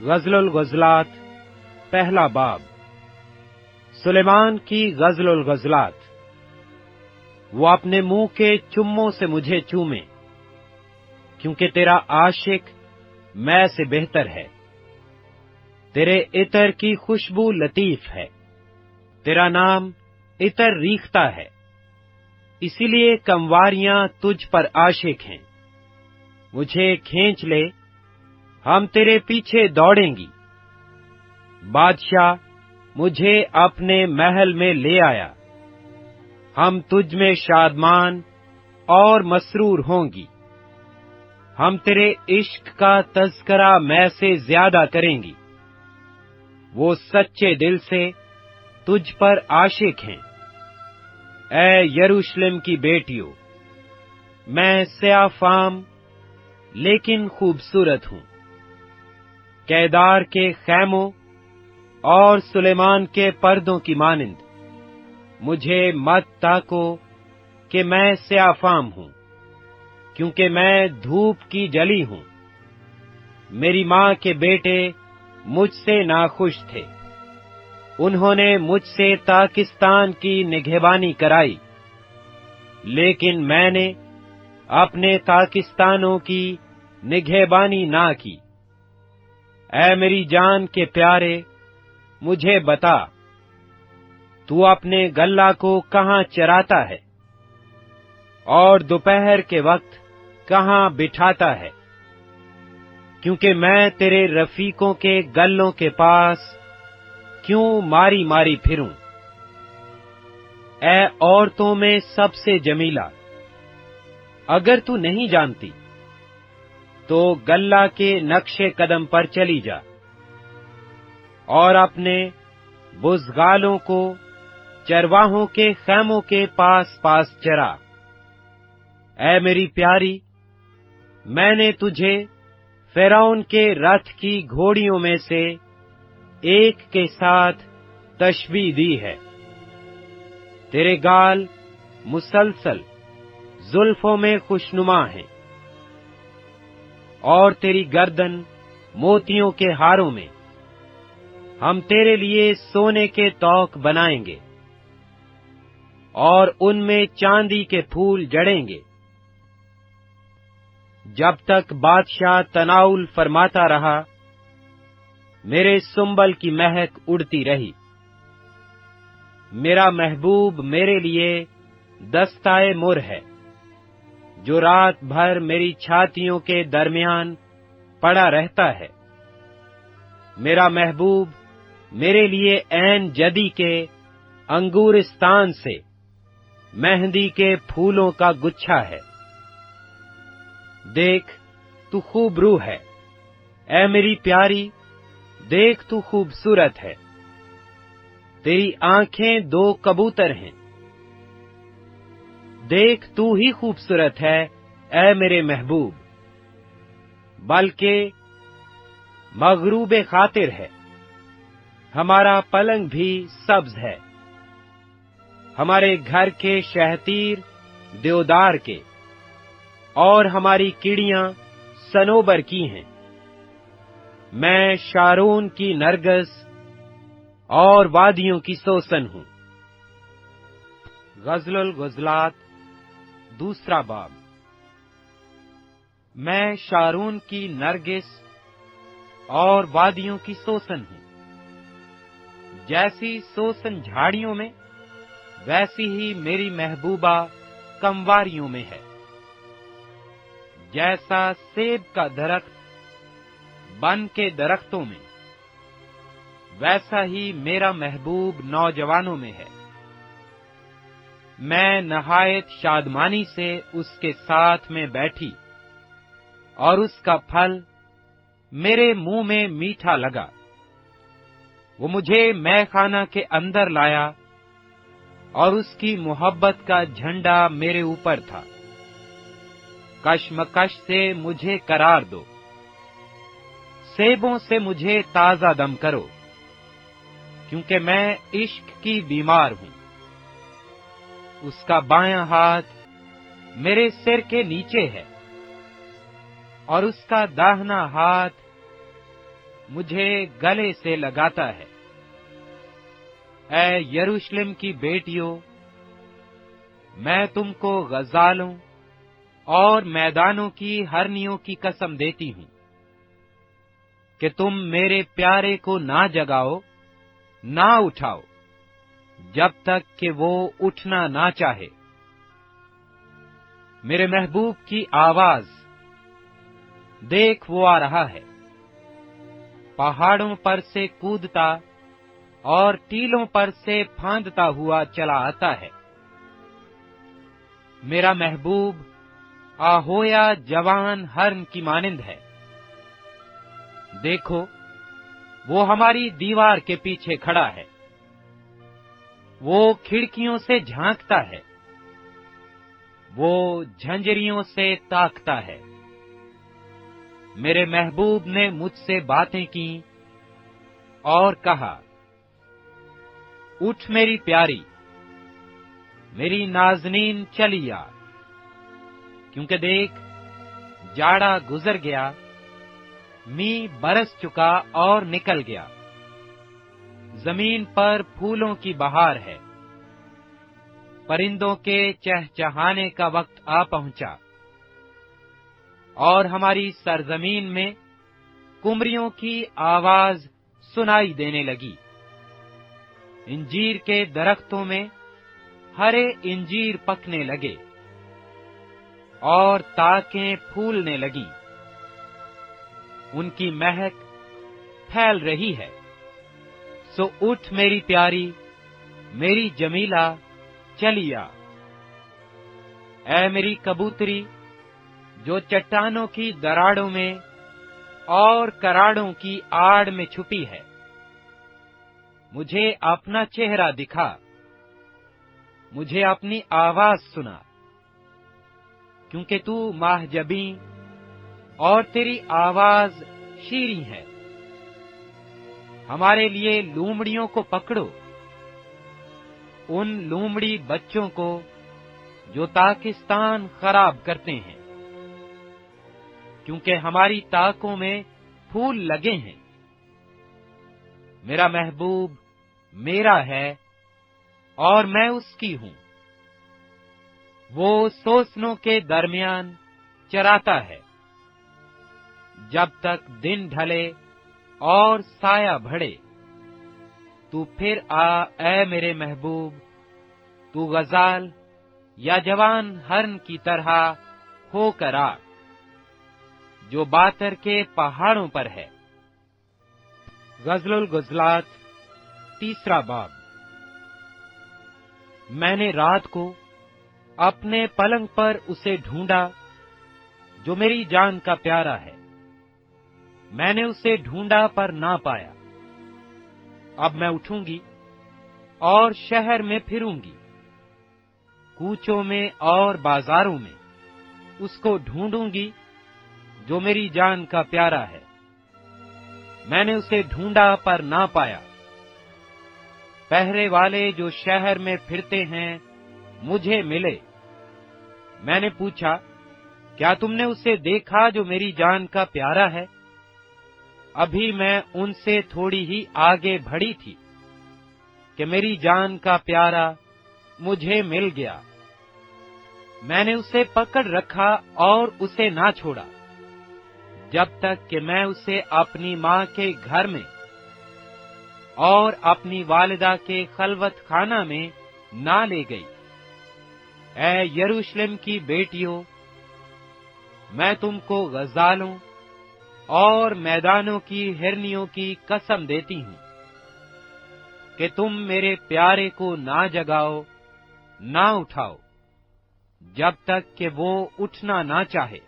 غزل الغزلات پہلا باب۔ سلیمان کی غزل الغزلات۔ وہ اپنے منہ کے چموں سے مجھے چومے، کیونکہ تیرا عاشق میں سے بہتر ہے۔ تیرے عطر کی خوشبو لطیف ہے، تیرا نام عطر ریختہ ہے، اسی لیے کمواریاں تجھ پر عاشق ہیں۔ مجھے کھینچ لے، ہم تیرے پیچھے دوڑیں گی۔ بادشاہ مجھے اپنے محل میں لے آیا، ہم تجھ میں شادمان اور مسرور ہوں گی۔ ہم تیرے عشق کا تذکرہ میں سے زیادہ کریں گی۔ وہ سچے دل سے تجھ پر عاشق ہیں، اے یروشلم کی بیٹیوں۔ میں سیاہ فام لیکن خوبصورت ہوں۔ کیدار کے خیموں اور سلیمان کے پردوں کی مانند مجھے مت تاکو کہ میں سیاہ فام ہوں، کیونکہ میں دھوپ کی جلی ہوں۔ میری ماں کے بیٹے مجھ سے ناخوش تھے، انہوں نے مجھ سے تاکستان کی نگہبانی کرائی، لیکن میں نے اپنے تاکستانوں کی نگہبانی نہ کی۔ اے میری جان کے پیارے، مجھے بتا، تو اپنے گلہ کو کہاں چراتا ہے اور دوپہر کے وقت کہاں بٹھاتا ہے؟ کیونکہ میں تیرے رفیقوں کے گلوں کے پاس کیوں ماری ماری پھروں؟ اے عورتوں میں سب سے جمیلہ، اگر تو نہیں جانتی تو گلہ کے نقش قدم پر چلی جا اور اپنے بزغالوں کو چرواہوں کے خیموں کے پاس پاس چرا۔ اے میری پیاری، میں نے تجھے فرعون کے رتھ کی گھوڑیوں میں سے ایک کے ساتھ تشبیہ دی ہے۔ تیرے گال مسلسل زلفوں میں خوشنما ہیں، اور تیری گردن موتیوں کے ہاروں میں۔ ہم تیرے لیے سونے کے طوق بنائیں گے اور ان میں چاندی کے پھول جڑیں گے۔ جب تک بادشاہ تناول فرماتا رہا، میرے سنبل کی مہک اڑتی رہی۔ میرا محبوب میرے لیے دستائے مر ہے، جو رات بھر میری چھاتیوں کے درمیان پڑا رہتا ہے۔ میرا محبوب میرے لیے عین جدی کے انگورستان سے مہندی کے پھولوں کا گچھا ہے۔ دیکھ تو خوب رو ہے، اے میری پیاری، دیکھ تو خوبصورت ہے۔ تیری آنکھیں دو کبوتر ہیں۔ دیکھ تو ہی خوبصورت ہے، اے میرے محبوب، بلکہ مغروب خاطر ہے۔ ہمارا پلنگ بھی سبز ہے، ہمارے گھر کے شہتیر دیودار کے، اور ہماری کڑیاں صنوبر کی ہیں۔ میں شارون کی نرگس اور وادیوں کی سوسن ہوں۔ غزل الغزلات دوسرا باب۔ میں شارون کی نرگس اور وادیوں کی سوسن ہوں۔ جیسی سوسن جھاڑیوں میں، ویسی ہی میری محبوبہ کمواریوں میں ہے۔ جیسا سیب کا درخت بن کے درختوں میں، ویسا ہی میرا محبوب نوجوانوں میں ہے۔ میں نہایت شادمانی سے اس کے ساتھ میں بیٹھی، اور اس کا پھل میرے منہ میں میٹھا لگا۔ وہ مجھے مے خانہ کے اندر لایا، اور اس کی محبت کا جھنڈا میرے اوپر تھا۔ کشمکش سے مجھے قرار دو، سیبوں سے مجھے تازہ دم کرو، کیونکہ میں عشق کی بیمار ہوں۔ اس کا بایاں ہاتھ میرے سر کے نیچے ہے، اور اس کا داہنا ہاتھ مجھے گلے سے لگاتا ہے۔ اے یروشلم کی بیٹیوں، میں تم کو غزالوں اور میدانوں کی ہرنیوں کی قسم دیتی ہوں کہ تم میرے پیارے کو نہ جگاؤ، نہ اٹھاؤ، جب تک کہ وہ اٹھنا نہ چاہے۔ میرے محبوب کی آواز دیکھ، وہ آ رہا ہے، پہاڑوں پر سے کودتا اور ٹیلوں پر سے پھاندتا ہوا چلا آتا ہے۔ میرا محبوب آہویا جوان ہرن کی مانند ہے۔ دیکھو، وہ ہماری دیوار کے پیچھے کھڑا ہے، وہ کھڑکیوں سے جھانکتا ہے، وہ جھنجریوں سے تاکتا ہے۔ میرے محبوب نے مجھ سے باتیں کی اور کہا، اٹھ میری پیاری، میری نازنین چلی آ، کیونکہ دیکھ، جاڑا گزر گیا، می برس چکا اور نکل گیا، زمین پر پھولوں کی بہار ہے، پرندوں کے چہچہانے کا وقت آ پہنچا، اور ہماری سرزمین میں کمریوں کی آواز سنائی دینے لگی۔ انجیر کے درختوں میں ہرے انجیر پکنے لگے اور تاکیں پھولنے لگیں، ان کی مہک پھیل رہی ہے۔ سو اٹھ میری پیاری، میری جمیلہ، چلی آ۔ اے میری کبوتری جو چٹانوں کی دراڑوں میں اور کراڑوں کی آڑ میں چھپی ہے، مجھے اپنا چہرہ دکھا، مجھے اپنی آواز سنا، کیونکہ تو محجبیں اور تیری آواز شیریں ہے۔ ہمارے لیے لومڑیوں کو پکڑو، ان لومڑی بچوں کو جو تاکستان خراب کرتے ہیں، کیونکہ ہماری تاکوں میں پھول لگے ہیں۔ میرا محبوب میرا ہے اور میں اس کی ہوں، وہ سوسنوں کے درمیان چراتا ہے، جب تک دن ڈھلے اور سایہ بڑھے۔ تو پھر آ اے میرے محبوب، تو غزال یا جوان ہرن کی طرح ہو کر آ، جو باتر کے پہاڑوں پر ہے۔ غزل الغزلات، 3 باب۔ میں نے رات کو اپنے پلنگ پر اسے ڈھونڈا جو میری جان کا پیارا ہے، میں نے اسے ڈھونڈا پر نہ پایا۔ اب میں اٹھوں گی اور شہر میں پھروں گی، کوچوں میں اور بازاروں میں اس کو ڈھونڈوں گی جو میری جان کا پیارا ہے۔ میں نے اسے ڈھونڈا پر نہ پایا۔ پہرے والے جو شہر میں پھرتے ہیں مجھے ملے۔ میں نے پوچھا، کیا تم نے اسے دیکھا جو میری جان کا پیارا ہے؟ ابھی میں ان سے تھوڑی ہی آگے بڑھی تھی کہ میری جان کا پیارا مجھے مل گیا۔ میں نے اسے پکڑ رکھا اور اسے نہ چھوڑا، جب تک کہ میں اسے اپنی ماں کے گھر میں اور اپنی والدہ کے خلوت خانہ میں نہ لے گئی۔ اے یروشلم کی بیٹیوں، میں تم کو غزالوں اور میدانوں کی ہرنیوں کی قسم دیتی ہوں کہ تم میرے پیارے کو نہ جگاؤ، نہ اٹھاؤ، جب تک کہ وہ اٹھنا نہ چاہے۔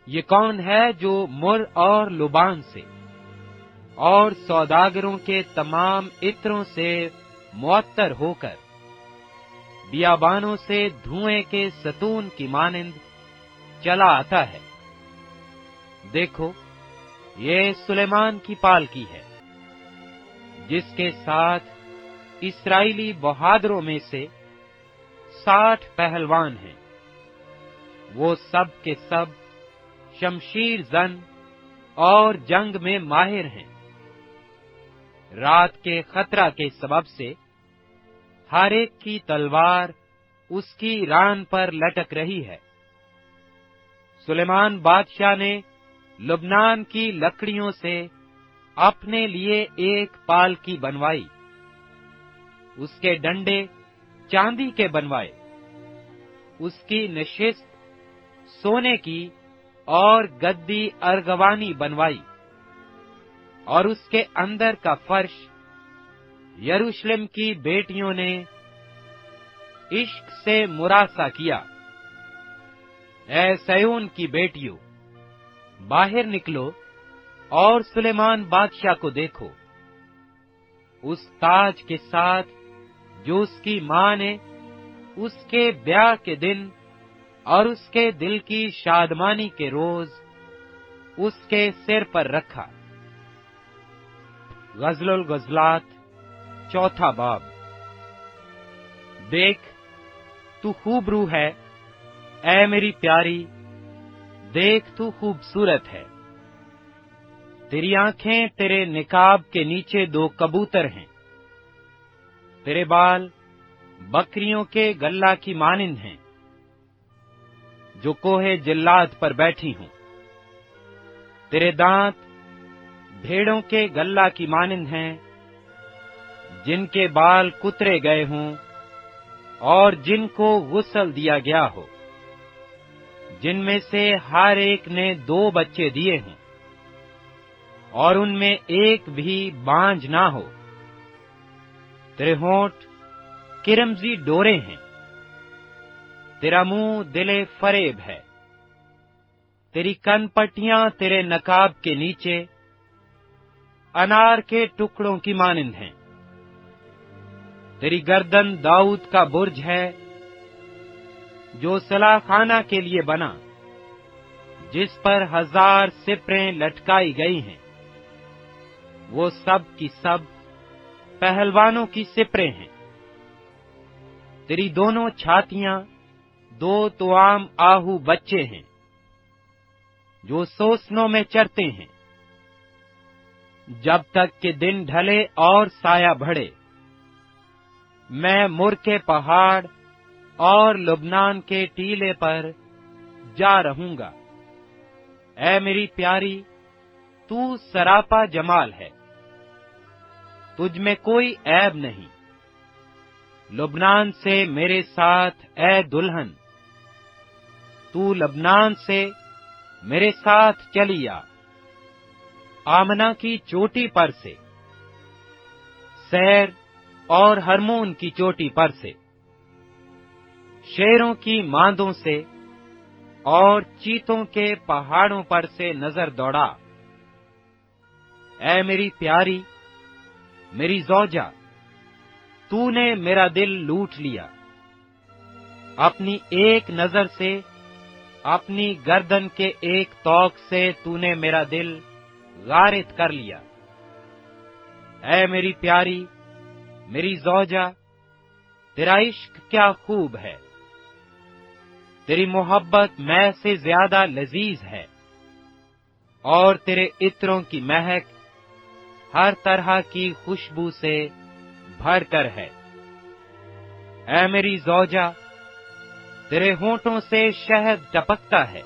یہ کون ہے جو مر اور لبان سے اور سوداگروں کے تمام عطروں سے معطر ہو کر بیابانوں سے دھوئیں کے ستون کی مانند چلا آتا ہے؟ دیکھو، یہ سلیمان کی پالکی ہے، جس کے ساتھ اسرائیلی بہادروں میں سے 60 پہلوان ہیں۔ وہ سب کے سب شمشیر زن اور جنگ میں ماہر ہیں۔ رات کے خطرہ کے سبب سے ہر ایک کی تلوار اس کی ران پر لٹک رہی ہے۔ سلیمان بادشاہ نے لبنان کی لکڑیوں سے اپنے لیے ایک پالکی بنوائی، اس کے ڈنڈے چاندی کے بنوائے، اس کی نشست سونے کی اور گدی ارغوانی بنوائی، اور اس کے اندر کا فرش یروشلم کی بیٹیوں نے عشق سے مراسا کیا۔ اے سیون کی بیٹیوں، باہر نکلو اور سلیمان بادشاہ کو دیکھو، اس تاج کے ساتھ جو اس کی ماں نے اس کے بیاہ کے دن اور اس کے دل کی شادمانی کے روز اس کے سر پر رکھا۔ غزل الغزلات، چوتھا باب۔ دیکھ، تو خوب روح ہے، اے میری پیاری، دیکھ تو خوبصورت ہے۔ تیری آنکھیں تیرے نقاب کے نیچے دو کبوتر ہیں، تیرے بال بکریوں کے گلہ کی مانند ہیں جو کوہ جلاد پر بیٹھی ہوں۔ تیرے دانت بھیڑوں کے گلہ کی مانند ہیں جن کے بال کترے گئے ہوں اور جن کو غسل دیا گیا ہو، جن میں سے ہر ایک نے 2 بچے دیے ہوں اور ان میں ایک بھی بانجھ نہ ہو۔ تیرے ہونٹ کرمزی ڈورے ہیں، تیرا منہ دل فریب ہے، تیری کن پٹیاں تیرے نقاب کے نیچے انار کے ٹکڑوں کی مانند ہیں۔ تیری گردن داؤد کا برج ہے جو صلاح خانہ کے لیے بنا، جس پر 1000 سپریں لٹکائی گئی ہیں، وہ سب کی سب پہلوانوں کی سپریں ہیں۔ تیری دونوں چھاتیاں 2 توام آہو بچے ہیں جو سوسنوں میں چرتے ہیں، جب تک کہ دن ڈھلے اور سایہ بڑھے۔ میں مر کے پہاڑ اور لبنان کے ٹیلے پر جا رہوں گا۔ اے میری پیاری، تو سراپا جمال ہے، تجھ میں کوئی عیب نہیں۔ لبنان سے میرے ساتھ اے دلہن، تو لبنان سے میرے ساتھ چلی آ، آمنہ کی چوٹی پر سے، سیر اور ہرمون کی چوٹی پر سے، شیروں کی ماندوں سے اور چیتوں کے پہاڑوں پر سے نظر دوڑا۔ اے میری پیاری، میری زوجہ، تو نے میرا دل لوٹ لیا، اپنی ایک نظر سے، اپنی گردن کے ایک طوق سے تو نے میرا دل غارت کر لیا۔ اے میری پیاری، میری زوجہ، تیرا عشق کیا خوب ہے، تیری محبت میں سے زیادہ لذیذ ہے، اور تیرے عطروں کی مہک ہر طرح کی خوشبو سے بھر کر ہے۔ اے میری زوجہ، تیرے ہونٹوں سے شہد ٹپکتا ہے،